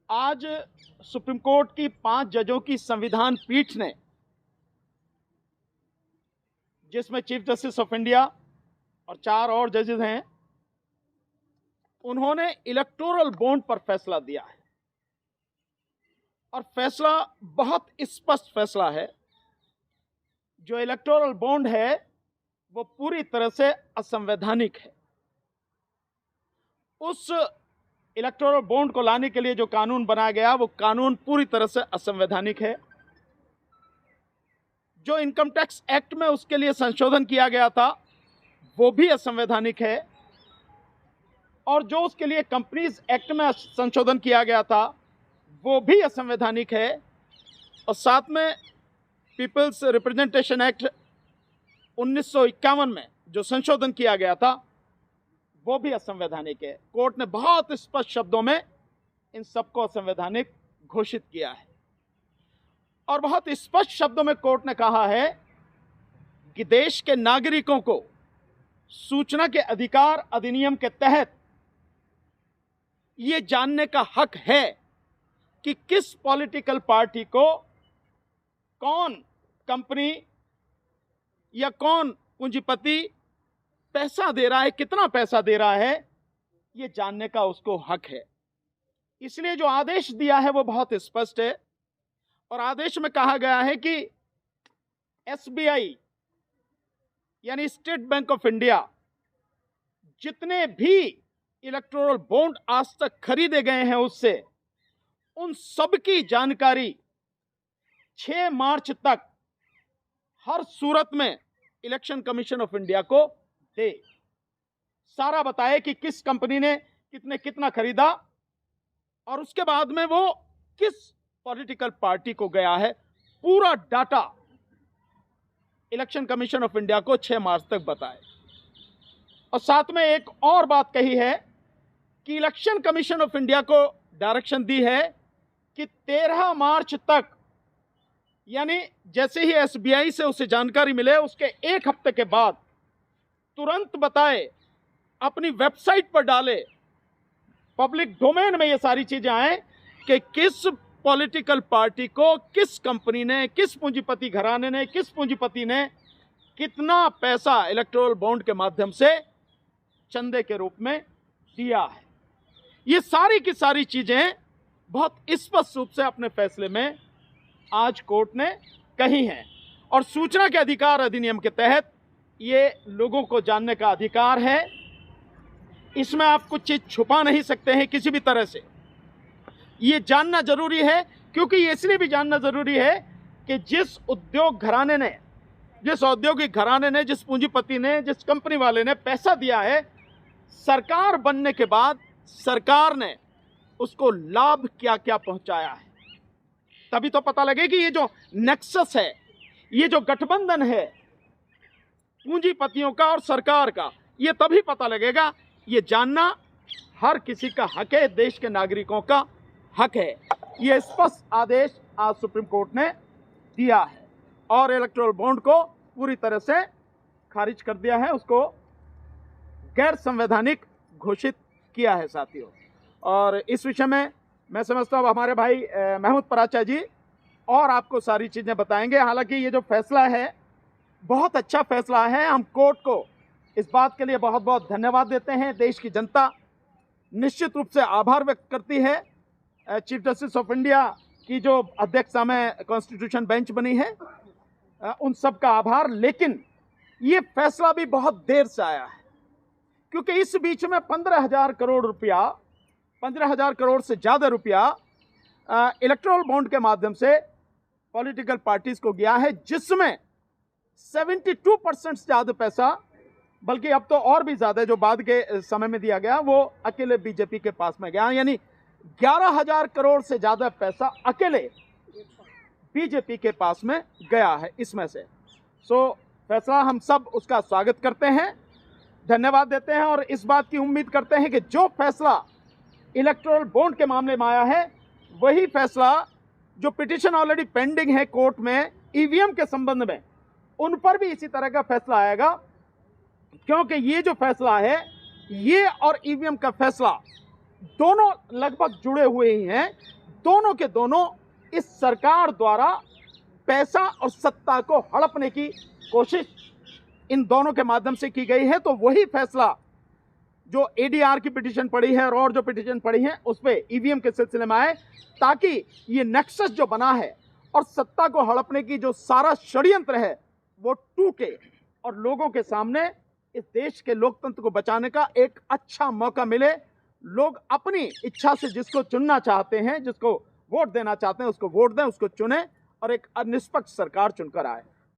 आज supreme court की 5 जजों की संविधान पीठ ने, जिसमें चीफ जस्टिस ऑफ इंडिया और 4 और जजेस हैं, उन्होंने इलेक्टोरल बॉन्ड पर फैसला दिया है। और फैसला बहुत स्पष्ट फैसला है। जो इलेक्टोरल बॉन्ड है वो पूरी तरह से असंवैधानिक है। उस इलेक्टोरल बॉन्ड को लाने के लिए जो कानून बनाया गया वो कानून पूरी तरह से असंवैधानिक है। जो इनकम टैक्स एक्ट में उसके लिए संशोधन किया गया था वो भी असंवैधानिक है, और जो उसके लिए कंपनीज एक्ट में संशोधन किया गया था वो भी असंवैधानिक है, और साथ में पीपल्स रिप्रेजेंटेशन एक्ट 1951 में जो संशोधन किया गया था वो भी असंवैधानिक है। कोर्ट ने बहुत स्पष्ट शब्दों में इन सबको असंवैधानिक घोषित किया है, और बहुत स्पष्ट शब्दों में कोर्ट ने कहा है कि देश के नागरिकों को सूचना के अधिकार अधिनियम के तहत ये जानने का हक है कि किस पॉलिटिकल पार्टी को कौन कंपनी या कौन पूंजीपति पैसा दे रहा है, कितना पैसा दे रहा है, ये जानने का उसको हक है। इसलिए जो आदेश दिया है वो बहुत स्पष्ट है, और आदेश में कहा गया है कि एसबीआई यानी स्टेट बैंक ऑफ इंडिया जितने भी इलेक्टोरल बॉन्ड आज तक खरीदे गए हैं उससे उन सब की जानकारी 6 मार्च तक हर सूरत में इलेक्शन कमीशन ऑफ इंडिया को दे। सारा बताए कि किस कंपनी ने कितना खरीदा, और उसके बाद में वो किस पॉलिटिकल पार्टी को गया है, पूरा data election commission of India को 6 मार्च तक बताए। और साथ में एक और बात कही है कि इलेक्शन कमीशन ऑफ इंडिया को डायरेक्शन दी है कि 13 मार्च तक, यानी जैसे ही एसबीआई से उसे जानकारी मिले उसके 1 हफ्ते के बाद तुरंत बताए, अपनी वेबसाइट पर डाले, पब्लिक डोमेन में ये सारी चीजें आए कि किस पॉलिटिकल पार्टी को किस कंपनी ने, किस पूंजीपति घराने ने, किस पूंजीपति ने कितना पैसा इलेक्टोरल बॉन्ड के माध्यम से चंदे के रूप में दिया है। ये सारी की सारी चीजें बहुत स्पष्ट रूप से अपने फैसले में आज कोर्ट ने कही हैं, और सूचना के अधिकार अधिनियम के तहत ये लोगों को जानने का अधिकार है। इसमें आप कुछ चीज छुपा नहीं सकते हैं किसी भी तरह से। ये जानना जरूरी है, क्योंकि ये इसलिए भी जानना जरूरी है कि जिस उद्योग घराने ने, जिस औद्योगिक घराने ने, जिस पूंजीपति ने, जिस कंपनी वाले ने पैसा दिया है, सरकार बनने के बाद सरकार ने उसको लाभ क्या क्या पहुंचाया है, तभी तो पता लगे कि ये जो नेक्सस है, ये जो गठबंधन है पूंजीपतियों का और सरकार का, ये तभी पता लगेगा। ये जानना हर किसी का हक है, देश के नागरिकों का हक है। ये स्पष्ट आदेश आज सुप्रीम कोर्ट ने दिया है, और इलेक्टोरल बॉन्ड को पूरी तरह से खारिज कर दिया है, उसको गैर संवैधानिक घोषित किया है साथियों। और इस विषय में मैं समझता हूँ हमारे भाई महमूद पराचा जी और आपको सारी चीज़ें बताएंगे। हालांकि ये जो फैसला है बहुत अच्छा फैसला है। हम कोर्ट को इस बात के लिए बहुत बहुत धन्यवाद देते हैं। देश की जनता निश्चित रूप से आभार व्यक्त करती है चीफ जस्टिस ऑफ इंडिया की जो अध्यक्षता में कॉन्स्टिट्यूशन बेंच बनी है, उन सब का आभार। लेकिन ये फैसला भी बहुत देर से आया है, क्योंकि इस बीच में 15,000 करोड़ रुपया, 15,000 करोड़ से ज़्यादा रुपया इलेक्टोरल बॉन्ड के माध्यम से पॉलिटिकल पार्टीज को गया है, जिसमें 72% से ज़्यादा पैसा, बल्कि अब तो और भी ज़्यादा जो बाद के समय में दिया गया, वो अकेले बीजेपी के पास में गया। यानी 11,000 करोड़ से ज़्यादा पैसा अकेले बीजेपी के पास में गया है इसमें से। फैसला हम सब उसका स्वागत करते हैं, धन्यवाद देते हैं, और इस बात की उम्मीद करते हैं कि जो फैसला इलेक्टोरल बॉन्ड के मामले में आया है वही फैसला जो पिटीशन ऑलरेडी पेंडिंग है कोर्ट में ईवीएम के संबंध में, उन पर भी इसी तरह का फैसला आएगा। क्योंकि ये जो फैसला है, ये और ईवीएम का फैसला दोनों लगभग जुड़े हुए ही हैं। दोनों के दोनों इस सरकार द्वारा पैसा और सत्ता को हड़पने की कोशिश इन दोनों के माध्यम से की गई है। तो वही फैसला जो एडीआर की पिटीशन पड़ी है और जो पिटीशन पड़ी है उस पर ईवीएम के सिलसिले में आए, ताकि ये नेक्सस जो बना है और सत्ता को हड़पने की जो सारा षड्यंत्र है वो टूटे और लोगों के सामने इस देश के लोकतंत्र को बचाने का एक अच्छा मौका मिले। लोग अपनी इच्छा से जिसको चुनना चाहते हैं, जिसको वोट देना चाहते हैं, उसको वोट दें, उसको चुने और एक निष्पक्ष सरकार चुनकर आए।